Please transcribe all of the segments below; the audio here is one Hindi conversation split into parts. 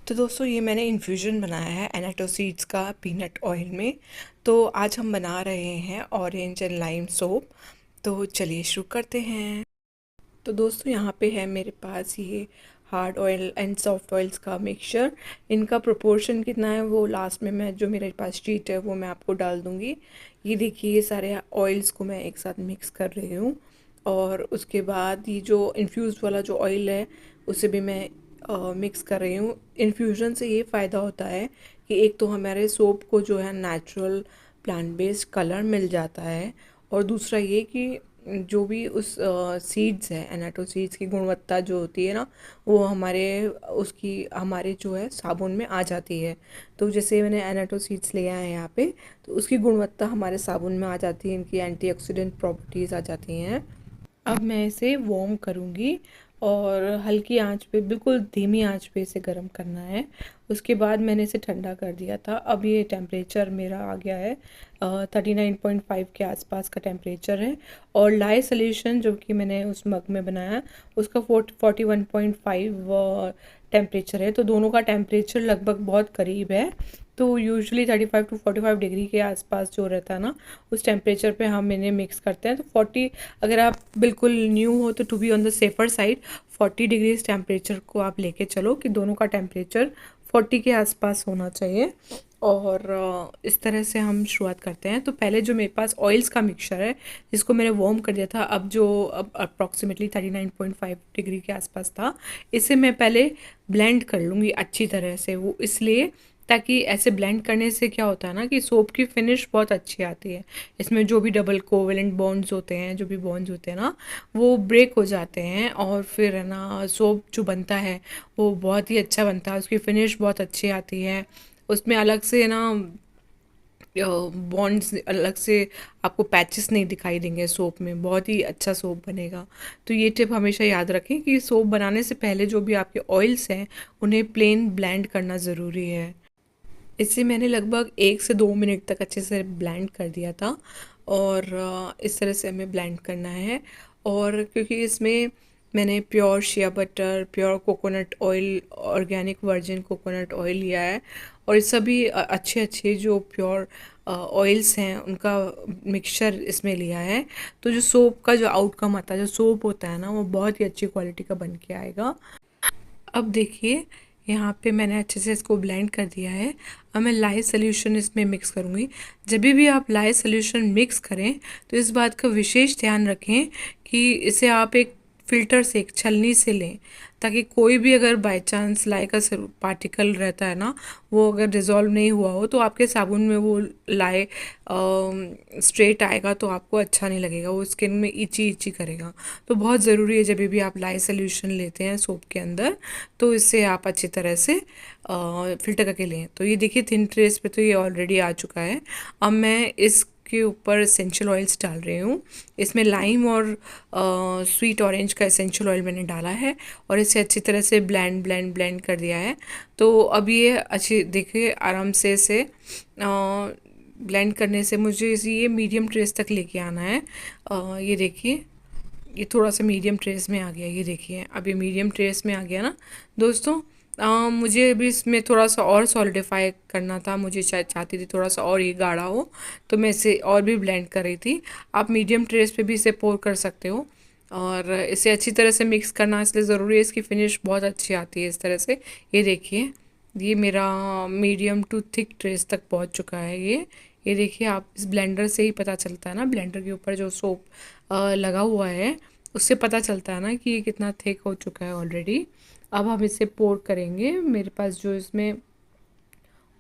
तो दोस्तों ये मैंने इन्फ्यूज़न बनाया है एनाटो सीड्स का पीनट ऑयल में। तो आज हम बना रहे हैं ऑरेंज एंड लाइम सोप। तो चलिए शुरू करते हैं। तो दोस्तों यहाँ पे है मेरे पास ये hard oil and soft oils का मिक्सचर। इनका प्रोपोर्शन कितना है वो लास्ट में मैं जो मेरे पास शीट है वो मैं आपको डाल दूँगी। ये देखिए ये सारे ऑयल्स को मैं एक साथ मिक्स कर रही हूँ। और उसके बाद ये जो इन्फ्यूज़ वाला जो ऑयल है उसे भी मैं मिक्स कर रही हूँ। इन्फ्यूज़न से ये फ़ायदा होता है कि एक तो हमारे सोप को जो है नेचुरल प्लांट बेस्ड कलर मिल जाता है, और दूसरा ये कि जो भी उस सीड्स है एनाटो सीड्स की गुणवत्ता जो होती है ना वो हमारे जो है साबुन में आ जाती है। तो जैसे मैंने एनाटो सीड्स ले आए हैं यहाँ पे, तो उसकी गुणवत्ता हमारे साबुन में आ जाती है, इनकी एंटीऑक्सीडेंट प्रॉपर्टीज़ आ जाती हैं। अब मैं इसे वार्म करूँगी और हल्की आंच पे, बिल्कुल धीमी आंच पे इसे गर्म करना है। उसके बाद मैंने इसे ठंडा कर दिया था। अब ये टेम्परेचर मेरा आ गया है 39.5 के आसपास का टेम्परेचर है। और लाए सोल्यूशन जो कि मैंने उस मग में बनाया उसका 41.5 टेम्परेचर है। तो दोनों का टेम्परेचर लगभग बहुत करीब है। तो यूजुअली 35 to 45 डिग्री के आसपास जो रहता है ना उस टेम्परेचर पे हम इन्हें मिक्स करते हैं। तो 40, अगर आप बिल्कुल न्यू हो तो to be on the safer side 40 degree temperature को आप लेके चलो कि दोनों का टेम्परेचर 40 के आसपास होना चाहिए। और इस तरह से हम शुरुआत करते हैं। तो पहले जो मेरे पास ऑयल्स का मिक्सचर है जिसको मैंने वार्म कर दिया था, अब अप्रॉक्सीमेटली 39.5 डिग्री के आसपास था, इसे मैं पहले ब्लेंड कर लूँगी अच्छी तरह से। वो इसलिए ताकि ऐसे ब्लेंड करने से क्या होता है ना कि सोप की फिनिश बहुत अच्छी आती है। इसमें जो भी डबल कोवेलेंट बॉन्ड्स होते हैं, जो भी बॉन्ड्स होते हैं ना, वो ब्रेक हो जाते हैं और फिर है ना सोप जो बनता है वो बहुत ही अच्छा बनता है, उसकी फिनिश बहुत अच्छी आती है। उसमें अलग से ना बॉन्ड्स अलग से आपको पैचेस नहीं दिखाई देंगे, सोप में बहुत ही अच्छा सोप बनेगा। तो ये टिप हमेशा याद रखें कि सोप बनाने से पहले जो भी आपके ऑयल्स हैं उन्हें प्लेन ब्लेंड करना ज़रूरी है। इसे मैंने लगभग 1 से 2 मिनट तक अच्छे से ब्लेंड कर दिया था। और इस तरह से हमें ब्लेंड करना है। और क्योंकि इसमें मैंने pure shea butter, pure coconut oil, organic virgin coconut oil लिया है, और ये सभी अच्छे अच्छे जो प्योर ऑयल्स हैं उनका मिक्सचर इसमें लिया है। तो जो सोप का जो आउटकम आता है, जो सोप होता है ना, वो बहुत ही अच्छी क्वालिटी का बन के आएगा। अब देखिए यहाँ पे मैंने अच्छे से इसको ब्लेंड कर दिया है। अब मैं लाइव सोल्यूशन इसमें मिक्स करूँगी। जब भी आप लाइव सोल्यूशन मिक्स करें तो इस बात का विशेष ध्यान रखें कि इसे आप एक फ़िल्टर से, एक छलनी से लें, ताकि कोई भी अगर बाय चांस लाए का पार्टिकल रहता है ना, वो अगर डिज़ोल्व नहीं हुआ हो तो आपके साबुन में वो लाए स्ट्रेट आएगा तो आपको अच्छा नहीं लगेगा, वो स्किन में इची इची करेगा। तो बहुत ज़रूरी है जब भी आप लाए सोल्यूशन लेते हैं सोप के अंदर तो इससे आप अच्छी तरह से फ़िल्टर करके लें। तो ये देखिए थिन ट्रेस पे तो ये ऑलरेडी आ चुका है। अब मैं इसके ऊपर एसेंशियल ऑयल्स डाल रही हूँ। इसमें लाइम और स्वीट ऑरेंज का एसेंशियल ऑयल मैंने डाला है और इसे अच्छी तरह से ब्लेंड ब्लेंड ब्लेंड कर दिया है। तो अब ये अच्छी देखिए आराम से इसे ब्लेंड करने से मुझे ये मीडियम ट्रेस तक लेके आना है। ये देखिए ये थोड़ा सा मीडियम ट्रेस में आ गया। ये देखिए अब ये मीडियम ट्रेस में आ गया ना दोस्तों। मुझे अभी इसमें थोड़ा सा और सॉलिडिफाई करना था, मुझे चाहती थी थोड़ा सा और ये गाढ़ा हो, तो मैं इसे और भी ब्लेंड कर रही थी। आप मीडियम ट्रेस पे भी इसे पोर कर सकते हो। और इसे अच्छी तरह से मिक्स करना इसलिए ज़रूरी है, इसकी फिनिश बहुत अच्छी आती है इस तरह से। ये देखिए ये मेरा मीडियम टू थिक ट्रेस तक पहुंच चुका है। ये देखिए आप इस ब्लेंडर से ही पता चलता है ना, ब्लेंडर के ऊपर जो सोप लगा हुआ है उससे पता चलता है ना कि ये कितना थिक हो चुका है ऑलरेडी। अब हम इसे पोर करेंगे। मेरे पास जो इसमें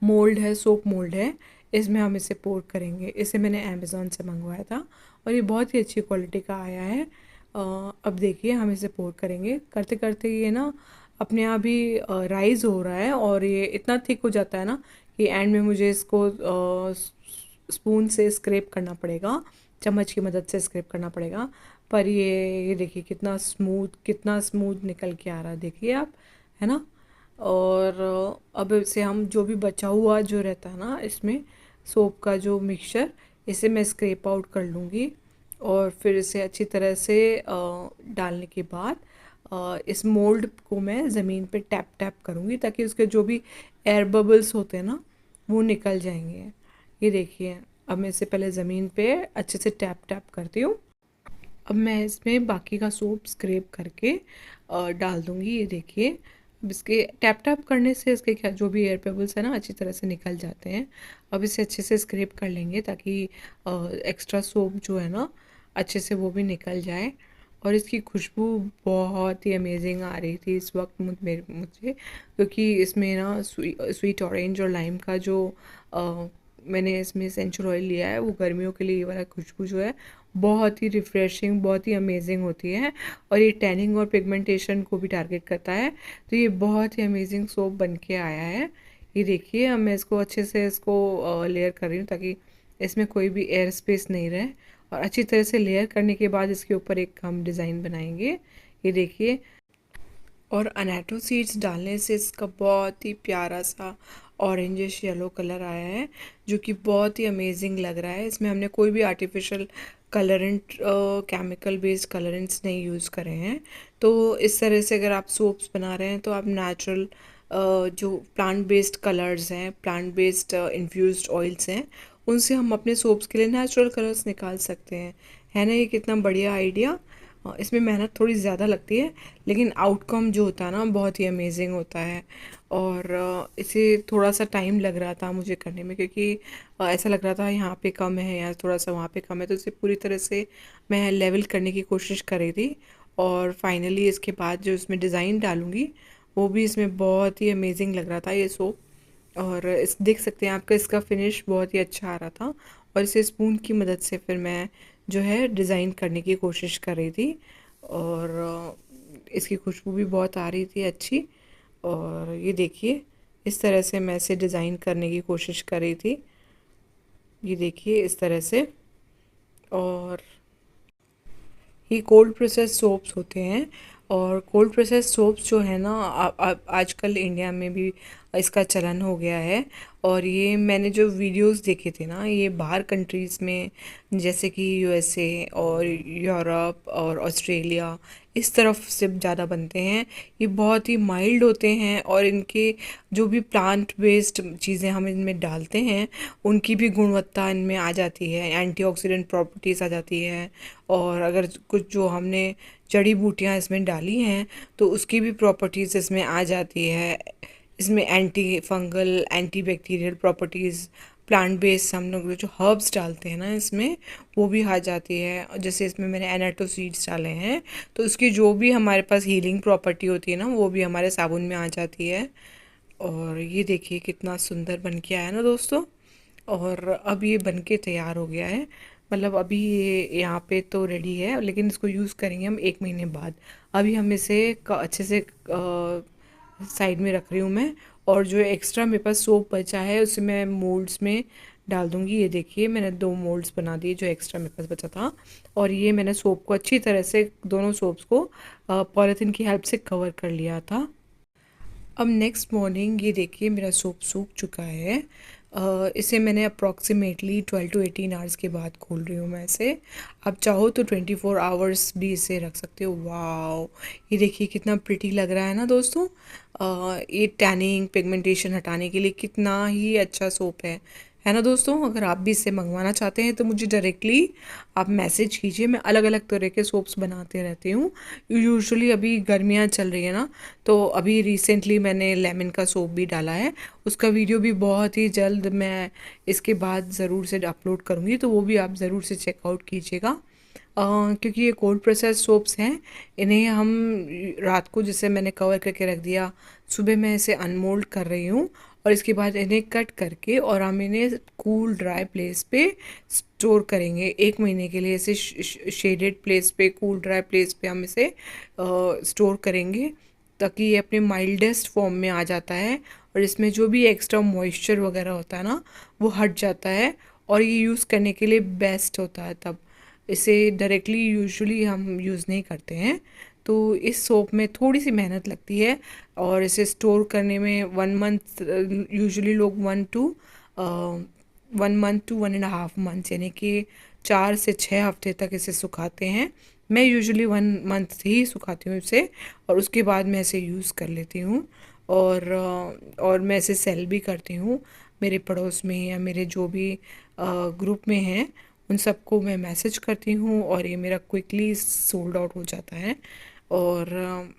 मोल्ड है, सोप मोल्ड है, इसमें हम इसे पोर करेंगे। इसे मैंने अमेज़ॉन से मंगवाया था और ये बहुत ही अच्छी क्वालिटी का आया है। अब देखिए हम इसे पोर करेंगे, करते करते ये ना अपने आप ही राइज़ हो रहा है और ये इतना थिक हो जाता है ना कि एंड में मुझे इसको स्पून से स्क्रैप करना पड़ेगा, चम्मच की मदद से स्क्रैप करना पड़ेगा। पर ये देखिए कितना स्मूथ निकल के आ रहा है, देखिए आप, है ना। और अब इसे हम जो भी बचा हुआ जो रहता है ना इसमें सोप का जो मिक्सचर, इसे मैं स्क्रैप आउट कर लूँगी। और फिर इसे अच्छी तरह से डालने के बाद इस मोल्ड को मैं ज़मीन पे टैप टैप करूँगी ताकि उसके जो भी एयर बबल्स होते हैं ना वो निकल जाएंगे। ये देखिए, अब मैं इससे पहले ज़मीन पे अच्छे से टैप टैप करती हूँ। अब मैं इसमें बाकी का सोप स्क्रैप करके डाल दूँगी। ये देखिए, अब इसके टैप टैप करने से इसके क्या जो भी एयर बबल्स है ना अच्छी तरह से निकल जाते हैं। अब इसे अच्छे से स्क्रैप कर लेंगे ताकि एक्स्ट्रा सोप जो है ना अच्छे से वो भी निकल जाए। और इसकी खुशबू बहुत ही अमेजिंग आ रही थी इस वक्त मुझे, क्योंकि इसमें ना स्वीट ऑरेंज और लाइम का जो मैंने इसमें एसेंशियल ऑयल लिया है वो गर्मियों के लिए ये वाला खुशबू जो है बहुत ही रिफ़्रेशिंग, बहुत ही अमेजिंग होती है। और ये टैनिंग और पिगमेंटेशन को भी टारगेट करता है। तो ये बहुत ही अमेजिंग सोप बन के आया है। ये देखिए, अब मैं इसको अच्छे से इसको लेयर कर रही हूँ ताकि इसमें कोई भी एयर स्पेस नहीं रहे। और अच्छी तरह से लेयर करने के बाद इसके ऊपर एक हम डिज़ाइन बनाएंगे। ये देखिए, और अनैटो सीड्स डालने से इसका बहुत ही प्यारा सा ऑरेंजिश येलो कलर आया है जो कि बहुत ही अमेजिंग लग रहा है। इसमें हमने कोई भी artificial colourant chemical based colourants नहीं यूज़ करे हैं। तो इस तरह से अगर आप सोप्स बना रहे हैं तो आप नेचुरल जो प्लांट बेस्ड कलर्स हैं, प्लांट बेस्ड इन्फ्यूज्ड ऑयल्स हैं, उनसे हम अपने सोप्स के लिए नेचुरल कलर्स निकाल सकते हैं। है ना ये कितना बढ़िया आइडिया। इसमें मेहनत थोड़ी ज़्यादा लगती है लेकिन आउटकम जो होता है ना बहुत ही अमेजिंग होता है। और इसे थोड़ा सा टाइम लग रहा था मुझे करने में, क्योंकि ऐसा लग रहा था यहाँ पे कम है या थोड़ा सा वहाँ पे कम है, तो इसे पूरी तरह से मैं लेवल करने की कोशिश कर रही थी। और फाइनली इसके बाद जो इसमें डिज़ाइन डालूँगी वो भी इसमें बहुत ही अमेजिंग लग रहा था ये सोप। और इस देख सकते हैं आपका इसका फिनिश बहुत ही अच्छा आ रहा था। और इसे स्पून की मदद से फिर मैं जो है डिज़ाइन करने की कोशिश कर रही थी। और इसकी खुशबू भी बहुत आ रही थी अच्छी। और ये देखिए, इस तरह से मैं इसे डिज़ाइन करने की कोशिश कर रही थी। ये देखिए इस तरह से। और ये कोल्ड प्रोसेस सोप्स होते हैं। और कोल्ड प्रोसेस सोप्स जो है ना आजकल इंडिया में भी इसका चलन हो गया है। और ये मैंने जो वीडियोस देखे थे ना ये बाहर कंट्रीज़ में, जैसे कि यूएसए और यूरोप और ऑस्ट्रेलिया, इस तरफ से ज़्यादा बनते हैं। ये बहुत ही माइल्ड होते हैं और इनके जो भी प्लांट बेस्ड चीज़ें हम इनमें डालते हैं उनकी भी गुणवत्ता इनमें आ जाती है, एंटीऑक्सीडेंट प्रॉपर्टीज़ आ जाती है। और अगर कुछ जो हमने जड़ी बूटियां इसमें डाली हैं तो उसकी भी प्रॉपर्टीज़ इसमें आ जाती है। इसमें anti fungal, anti bacterial properties, plant based हम लोग जो हर्ब्स डालते हैं ना इसमें वो भी आ जाती है। और जैसे इसमें मैंने एनाटो सीड्स डाले हैं तो उसकी जो भी हमारे पास हीलिंग प्रॉपर्टी होती है ना वो भी हमारे साबुन में आ जाती है। और ये देखिए कितना सुंदर बन के आया ना दोस्तों। और अब ये बन के तैयार हो गया है, मतलब अभी ये यहाँ पे तो रेडी है लेकिन इसको यूज़ करेंगे हम 1 महीने बाद। अभी हम इसे अच्छे से साइड में रख रही हूँ मैं। और जो एक्स्ट्रा मेरे पास सोप बचा है उसे मैं मोल्ड्स में डाल दूँगी। ये देखिए मैंने 2 मोल्ड्स बना दिए जो एक्स्ट्रा मेरे पास बचा था। और ये मैंने सोप को अच्छी तरह से दोनों सोप्स को पॉलीथीन की हेल्प से कवर कर लिया था। अब नेक्स्ट मॉर्निंग ये देखिए मेरा सूप सूख चुका है। इसे मैंने अप्रॉक्सीमेटली 12 to 18 आवर्स के बाद खोल रही हूँ मैं इसे। आप चाहो तो 24 आवर्स भी इसे रख सकते हो। वाओ, ये देखिए कितना प्रिटी लग रहा है ना दोस्तों। ये टैनिंग पिगमेंटेशन हटाने के लिए कितना ही अच्छा सोप है ना दोस्तों। अगर आप भी इसे मंगवाना चाहते हैं तो मुझे डायरेक्टली आप मैसेज कीजिए। मैं अलग अलग तरह के सोप्स बनाते रहती हूँ। यूजुअली अभी गर्मियाँ चल रही है ना, तो अभी रिसेंटली मैंने लेमन का सोप भी डाला है। उसका वीडियो भी बहुत ही जल्द मैं इसके बाद ज़रूर से अपलोड करूँगी, तो वो भी आप ज़रूर से चेकआउट कीजिएगा। क्योंकि ये कोल्ड प्रोसेस सोप्स हैं, इन्हें हम रात को जैसे मैंने कवर करके रख दिया, सुबह मैं इसे अनमोल्ड कर रही हूँ। और इसके बाद इन्हें कट करके और हम इन्हें कूल ड्राई प्लेस पे स्टोर करेंगे 1 महीने के लिए। इसे शेडेड प्लेस पे, कूल ड्राई प्लेस पे हम इसे स्टोर करेंगे ताकि ये अपने माइल्डेस्ट फॉर्म में आ जाता है। और इसमें जो भी एक्स्ट्रा मॉइस्चर वगैरह होता है ना वो हट जाता है और ये यूज़ करने के लिए बेस्ट होता है। तब इसे डायरेक्टली यूजुअली हम यूज़ नहीं करते हैं, तो इस सोप में थोड़ी सी मेहनत लगती है। और इसे स्टोर करने में 1 मंथ, यूजुअली लोग 1 मंथ to 1.5 मंथ्स यानी कि 4 से 6 हफ्ते तक इसे सुखाते हैं मैं यूजुअली 1 मंथ ही सुखाती हूँ इसे, और उसके बाद मैं इसे यूज़ कर लेती हूँ। और मैं इसे सेल भी करती हूँ मेरे पड़ोस में या मेरे जो भी ग्रुप में हैं, उन सबको मैं मैसेज करती हूँ और ये मेरा क्विकली सोल्ड आउट हो जाता है। और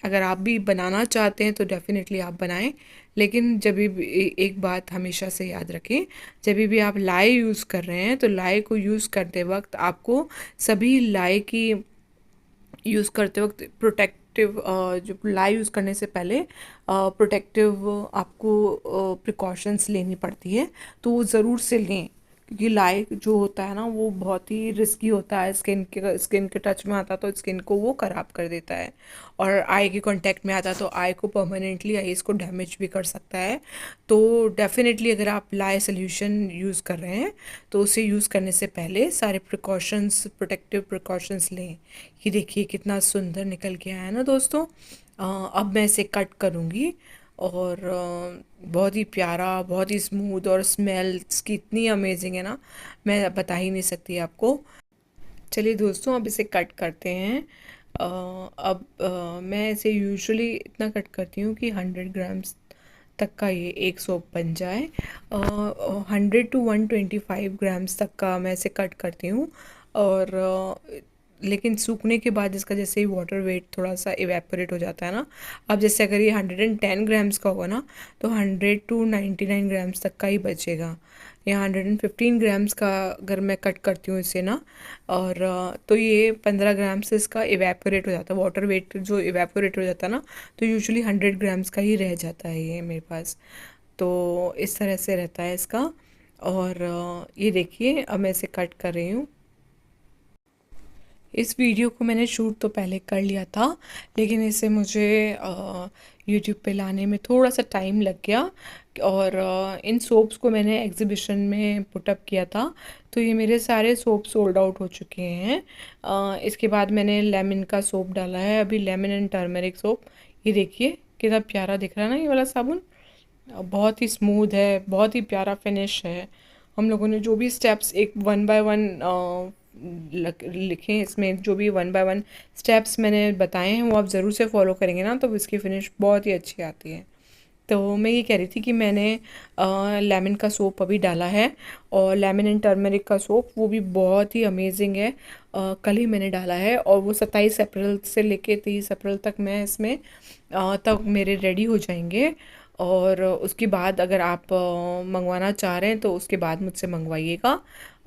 अगर आप भी बनाना चाहते हैं तो डेफ़िनेटली आप बनाएं, लेकिन जब भी एक बात हमेशा से याद रखें, जब भी आप लाई यूज़ कर रहे हैं तो लाई को यूज़ करते वक्त आपको सभी लाई की यूज़ करते वक्त प्रोटेक्टिव, जो लाई यूज़ करने से पहले प्रोटेक्टिव आपको प्रिकॉशंस लेनी पड़ती है, तो वो ज़रूर से लें, क्योंकि लाई जो होता है ना वो बहुत ही रिस्की होता है। स्किन के टच में आता तो स्किन को वो ख़राब कर देता है, और आई के कांटेक्ट में आता तो आई को परमानेंटली आईज को डैमेज भी कर सकता है। तो डेफिनेटली अगर आप लाई सोल्यूशन यूज़ कर रहे हैं तो उसे यूज़ करने से पहले सारे प्रिकॉशंस, प्रोटेक्टिव प्रिकॉशंस लें। ये देखिए कितना सुंदर निकल के आया है ना दोस्तों। अब मैं इसे कट करूँगी, और बहुत ही प्यारा, बहुत ही स्मूथ, और स्मेल इसकी इतनी अमेजिंग है ना, मैं बता ही नहीं सकती आपको। चलिए दोस्तों, अब इसे कट करते हैं। अब मैं इसे यूजुअली इतना कट करती हूँ कि 100 ग्राम्स तक का ये एक सोप बन जाए। 100 to 125 ग्राम्स तक का मैं इसे कट करती हूँ। और लेकिन सूखने के बाद इसका जैसे ही वाटर वेट थोड़ा सा इवेपोरेट हो जाता है ना, अब जैसे अगर ये 110 ग्राम्स का होगा ना, तो 100 to 99 ग्राम्स तक का ही बचेगा। या 115 ग्राम्स का अगर मैं कट करती हूँ इसे ना, और तो ये 15 ग्राम से इसका इवेपोरेट हो जाता है, वाटर वेट जो इवेपोरेट हो जाता है ना, तो यूजुअली 100 ग्राम्स का ही रह जाता है ये मेरे पास। तो इस तरह से रहता है इसका। और ये देखिए अब मैं इसे कट कर रही हूँ। इस वीडियो को मैंने शूट तो पहले कर लिया था, लेकिन इसे मुझे यूट्यूब पे लाने में थोड़ा सा टाइम लग गया। और इन सोप्स को मैंने एग्जीबिशन में पुटअप किया था, तो ये मेरे सारे सोप सोल्ड आउट हो चुके हैं। इसके बाद मैंने लेमन का सोप डाला है अभी, लेमन एंड टर्मरिक सोप। ये देखिए कितना प्यारा दिख रहा है ना ये वाला साबुन। बहुत ही स्मूथ है, बहुत ही प्यारा फिनिश है। हम लोगों ने जो भी स्टेप्स एक 1 बाय 1 लिखे हैं इसमें, जो भी 1 बाय 1 स्टेप्स मैंने बताए हैं वो आप ज़रूर से फॉलो करेंगे ना, तो इसकी फिनिश बहुत ही अच्छी आती है। तो मैं ये कह रही थी कि मैंने लेमन का सोप अभी डाला है, और लेमन एंड टर्मरिक का सोप वो भी बहुत ही अमेजिंग है। कल ही मैंने डाला है, और वो 27 अप्रैल से लेके 30 अप्रैल तक मैं इसमें तक मेरे रेडी हो जाएंगे। और उसके बाद अगर आप मंगवाना चाह रहे हैं तो उसके बाद मुझसे मंगवाइएगा।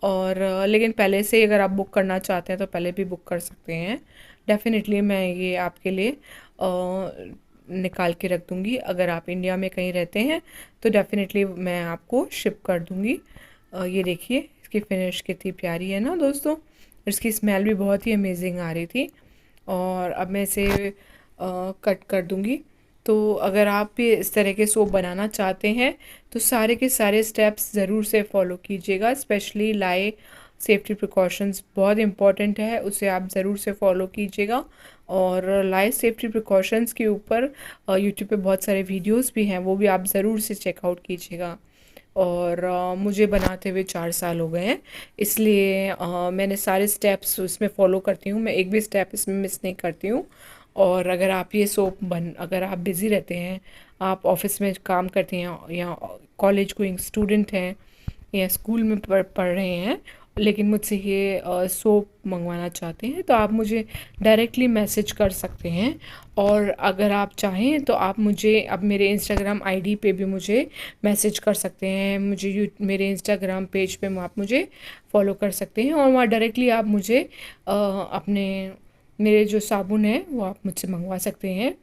और लेकिन पहले से अगर आप बुक करना चाहते हैं तो पहले भी बुक कर सकते हैं। डेफ़िनेटली मैं ये आपके लिए निकाल के रख दूँगी। अगर आप इंडिया में कहीं रहते हैं तो डेफ़िनेटली मैं आपको शिप कर दूँगी। ये देखिए इसकी फिनिश कितनी प्यारी है ना दोस्तों। इसकी स्मेल भी बहुत ही अमेजिंग आ रही थी। और अब मैं इसे कट कर दूँगी। तो अगर आप भी इस तरह के सोप बनाना चाहते हैं तो सारे के सारे स्टेप्स ज़रूर से फॉलो कीजिएगा। स्पेशली लाई सेफ्टी प्रिकॉशंस बहुत इम्पॉर्टेंट है, उसे आप ज़रूर से फॉलो कीजिएगा। और लाई सेफ्टी प्रिकॉशंस के ऊपर यूट्यूब पे बहुत सारे वीडियोस भी हैं, वो भी आप ज़रूर से चेकआउट कीजिएगा। और मुझे बनाते हुए 4 साल हो गए हैं, इसलिए मैंने सारे स्टेप्स उसमें फ़ॉलो करती हूँ, मैं एक भी स्टेप इसमें मिस नहीं करती हूँ। और अगर आप ये सोप अगर आप बिज़ी रहते हैं, आप ऑफिस में काम करते हैं या कॉलेज गोइंग स्टूडेंट हैं या स्कूल में पढ़ रहे हैं, लेकिन मुझसे ये सोप मंगवाना चाहते हैं, तो आप मुझे डायरेक्टली मैसेज कर सकते हैं। और अगर आप चाहें तो आप मुझे अब मेरे इंस्टाग्राम आईडी पे भी मुझे मैसेज कर सकते हैं। मेरे इंस्टाग्राम पेज पे आप मुझे फॉलो कर सकते हैं, और वहाँ डायरेक्टली आप मुझे अपने मेरे जो साबुन है वो आप मुझसे मंगवा सकते हैं।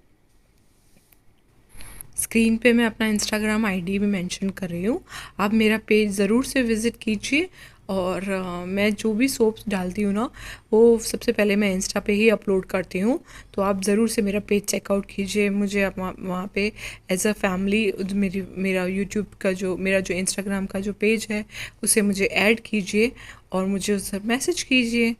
स्क्रीन पे मैं अपना इंस्टाग्राम आईडी भी मेंशन कर रही हूँ, आप मेरा पेज ज़रूर से विज़िट कीजिए। और मैं जो भी सोप्स डालती हूँ ना, वो सबसे पहले मैं इंस्टा पे ही अपलोड करती हूँ, तो आप ज़रूर से मेरा पेज चेकआउट कीजिए। मुझे आप वहाँ पे एज अ फैमिली मेरा यूट्यूब का मेरा जो इंस्टाग्राम का जो पेज है उसे मुझे ऐड कीजिए और मुझे उस पर मैसेज कीजिए।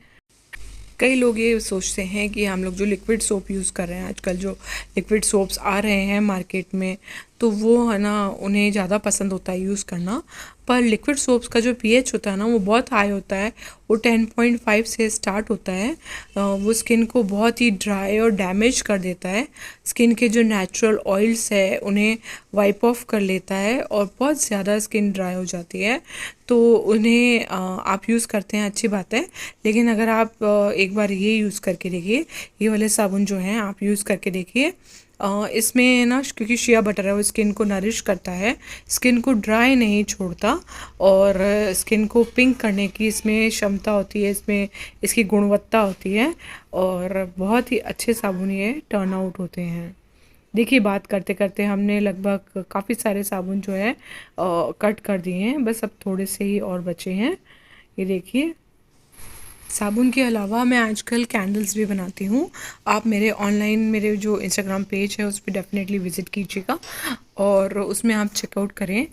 कई लोग ये सोचते हैं कि हम लोग जो लिक्विड सोप यूज़ कर रहे हैं आजकल, जो लिक्विड सोप्स आ रहे हैं मार्केट में, तो तो वो है ना उन्हें ज़्यादा पसंद होता है यूज़ करना। पर लिक्विड सोप्स का जो पीएच होता है ना वो बहुत हाई होता है, वो 10.5 से स्टार्ट होता है। वो स्किन को बहुत ही ड्राई और डैमेज कर देता है। स्किन के जो नेचुरल ऑयल्स है उन्हें वाइप ऑफ कर लेता है और बहुत ज़्यादा स्किन ड्राई हो जाती है। तो उन्हें आप यूज़ करते हैं, अच्छी बात है। लेकिन अगर आप एक बार ये यूज़ करके देखिए, ये वाले साबुन जो हैं आप यूज़ करके देखिए। इसमें ना क्योंकि शिया बटर है वो स्किन को नरिश करता है, स्किन को ड्राई नहीं छोड़ता और स्किन को पिंक करने की इसमें क्षमता होती है, इसमें इसकी गुणवत्ता होती है और बहुत ही अच्छे साबुन ये टर्न आउट होते हैं। देखिए बात करते करते हमने लगभग काफ़ी सारे साबुन जो है कट कर दिए हैं, बस अब थोड़े से ही और बचे हैं। ये देखिए साबुन के अलावा मैं आजकल कैंडल्स भी बनाती हूँ। आप मेरे ऑनलाइन मेरे जो इंस्टाग्राम पेज है उस पर डेफिनेटली विज़िट कीजिएगा और उसमें आप चेकआउट करें।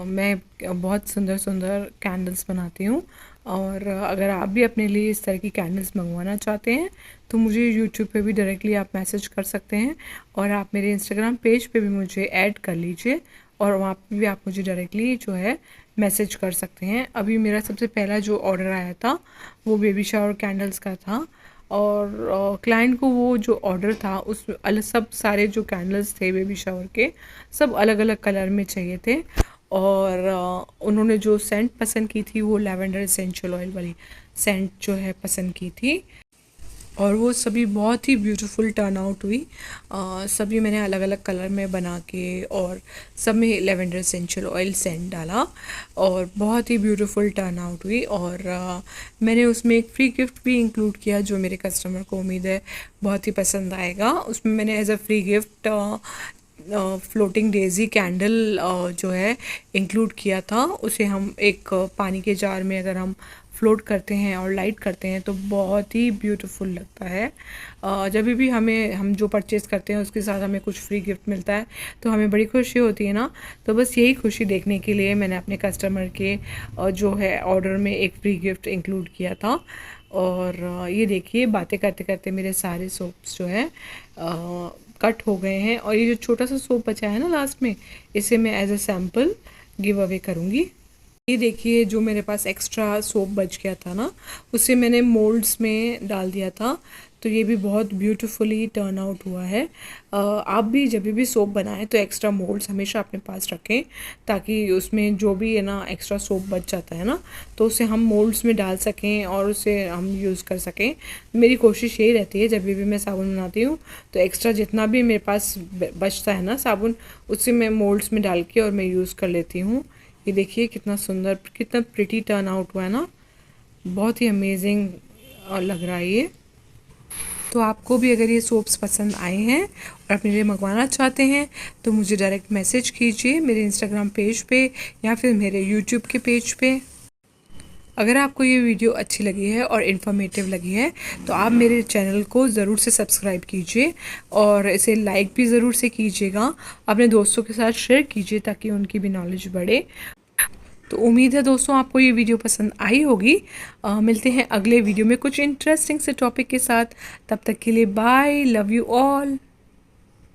मैं बहुत सुंदर सुंदर कैंडल्स बनाती हूँ और अगर आप भी अपने लिए इस तरह की कैंडल्स मंगवाना चाहते हैं तो मुझे यूट्यूब पे भी डायरेक्टली आप मैसेज कर सकते हैं और आप मेरे इंस्टाग्राम पेज पे भी मुझे ऐड कर लीजिए और वहाँ पे भी आप मुझे डायरेक्टली जो है मैसेज कर सकते हैं। अभी मेरा सबसे पहला जो ऑर्डर आया था वो बेबी शावर कैंडल्स का था और क्लाइंट को वो जो ऑर्डर था उस अलग सब सारे जो कैंडल्स थे बेबी शावर के सब अलग अलग कलर में चाहिए थे और उन्होंने जो सेंट पसंद की थी वो लैवेंडर एसेंशियल ऑयल वाली सेंट जो है पसंद की थी और वो सभी बहुत ही ब्यूटीफुल टर्न आउट हुई। सभी मैंने अलग अलग कलर में बना के और सब में लेवेंडर एसेंशियल ऑयल सेंट डाला और बहुत ही ब्यूटीफुल टर्न आउट हुई और मैंने उसमें एक फ्री गिफ्ट भी इंक्लूड किया जो मेरे कस्टमर को उम्मीद है बहुत ही पसंद आएगा। उसमें मैंने as a free gift floating daisy candle जो है इंक्लूड किया था। उसे हम एक पानी के जार में अगर हम फ्लोट करते हैं और लाइट करते हैं तो बहुत ही ब्यूटीफुल लगता है। जब भी हम जो परचेज़ करते हैं उसके साथ हमें कुछ फ्री गिफ्ट मिलता है तो हमें बड़ी खुशी होती है ना। तो बस यही खुशी देखने के लिए मैंने अपने कस्टमर के जो है ऑर्डर में एक फ्री गिफ्ट इंक्लूड किया था। और ये देखिए बातें करते करते मेरे सारे सोप्स जो है कट हो गए हैं और ये जो छोटा सा सोप बचा है ना लास्ट में, इसे मैं as a sample give away करूँगी। ये देखिए जो मेरे पास एक्स्ट्रा सोप बच गया था ना उसे मैंने मोल्ड्स में डाल दिया था, तो ये भी बहुत ब्यूटीफुली टर्न आउट हुआ है। आप भी जब भी सोप बनाएं तो एक्स्ट्रा मोल्ड्स हमेशा अपने पास रखें ताकि उसमें जो भी है ना एक्स्ट्रा सोप बच जाता है ना तो उसे हम मोल्ड्स में डाल सकें और उसे हम यूज़ कर सकें। मेरी कोशिश यही रहती है जब भी मैं साबुन बनाती हूँ तो एक्स्ट्रा जितना भी मेरे पास बचता है ना साबुन उसे मैं मोल्ड्स में डाल के और मैं यूज़ कर लेती हूँ। ये देखिए कितना सुंदर कितना प्रिटी टर्न आउट हुआ है ना, बहुत ही अमेजिंग लग रहा है ये। तो आपको भी अगर ये सोप्स पसंद आए हैं और अपने लिए मंगवाना चाहते हैं तो मुझे डायरेक्ट मैसेज कीजिए मेरे इंस्टाग्राम पेज पे या फिर मेरे यूट्यूब के पेज पे। अगर आपको ये वीडियो अच्छी लगी है और इन्फॉर्मेटिव लगी है तो आप मेरे चैनल को ज़रूर से सब्सक्राइब कीजिए और इसे लाइक भी ज़रूर से कीजिएगा, अपने दोस्तों के साथ शेयर कीजिए ताकि उनकी भी नॉलेज बढ़े। तो उम्मीद है दोस्तों आपको ये वीडियो पसंद आई होगी। मिलते हैं अगले वीडियो में कुछ इंटरेस्टिंग से टॉपिक के साथ। तब तक के लिए बाय, लव यू ऑल।